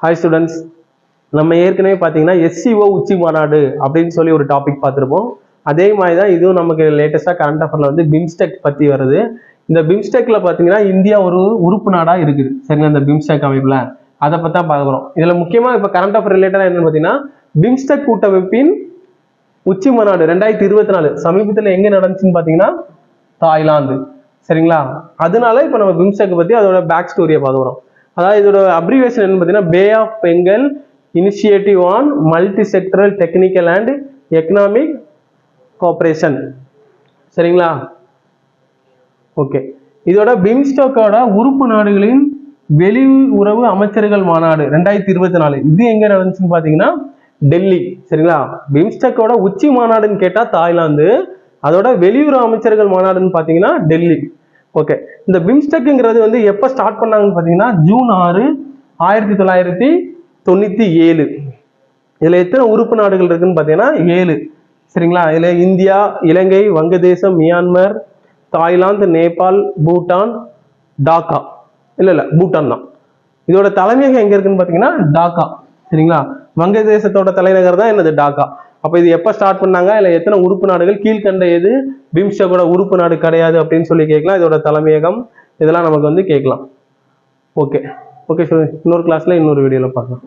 Hi students, நம்ம ஏற்கனவே பார்த்தீங்கன்னா SCO உச்சி மாநாடு அப்படின்னு சொல்லி ஒரு டாபிக் பார்த்துருப்போம். அதே மாதிரி தான் இதுவும் நமக்கு லேட்டஸ்டாக கரண்ட் அஃபேர்ல வந்து பிம்ஸ்டெக் பற்றி வருது. இந்த பிம்ஸ்டெக்ல பார்த்தீங்கன்னா இந்தியா ஒரு உறுப்பு நாடாக இருக்குது. சரிங்களா, இந்த பிம்ஸ்டெக் அமைப்பில் அதை பற்றி தான் பார்க்குறோம். இதில் முக்கியமாக இப்போ கரண்ட் அஃபேர் ரிலேட்டடாக என்னன்னு பார்த்தீங்கன்னா, பிம்ஸ்டெக் கூட்டமைப்பின் உச்சி மாநாடு 2024 சமீபத்தில் எங்கே நடந்துச்சுன்னு பார்த்தீங்கன்னா தாய்லாந்து. சரிங்களா, அதனால இப்போ நம்ம பிம்ஸ்டெக் பற்றி அதோட பேக் ஸ்டோரியை பார்க்குறோம். அதாவது இதோட அப்ரிவேஷன் என்ன பார்த்தீங்கன்னா, Bay of Bengal initiative on multi sectoral technical and economic cooperation. சரிங்களா, ஓகே. இதோட பிம்ஸ்டெக்கோட உறுப்பு நாடுகளின் வெளியுறவு அமைச்சர்கள் மாநாடு 2024 இது எங்க நடந்துச்சுன்னு பாத்தீங்கன்னா டெல்லி. சரிங்களா, பிம்ஸ்டெக்கோட உச்சி மாநாடுன்னு கேட்டா தாய்லாந்து, அதோட வெளியுறவு அமைச்சர்கள் மாநாடுன்னு பாத்தீங்கன்னா டெல்லி. ஓகே, இந்த பிம்ஸ்டெக்ங்கிறது வந்து எப்ப ஸ்டார்ட் பண்ணாங்கன்னு பாத்தீங்கன்னா ஜூன் 6, 1997. இதுல எத்தனை உறுப்பு நாடுகள் இருக்குன்னு பாத்தீங்கன்னா 7. சரிங்களா, இதுல இந்தியா, இலங்கை, வங்கதேசம், மியான்மர், தாய்லாந்து, நேபாள், பூட்டான், டாக்கா. இல்ல பூட்டான் தான். இதோட தலைமையகம் எங்க இருக்குன்னு பாத்தீங்கன்னா டாக்கா. சரிங்களா, வங்கதேசத்தோட தலைநகர் தான் என்னது டாக்கா. அப்ப இது எப்ப ஸ்டார்ட் பண்ணாங்க, இல்ல எத்தனை உறுப்பு நாடுகள், கீழ்கண்ட எது பிம்ஸ்டெக்கோட உறுப்பு நாடு கிடையாது அப்படின்னு சொல்லி கேட்கலாம். இதோட தலைமையகம் இதெல்லாம் நமக்கு வந்து கேட்கலாம். ஓகே ஓகே, இன்னொரு கிளாஸ்ல இன்னொரு வீடியோல பார்க்கலாம்.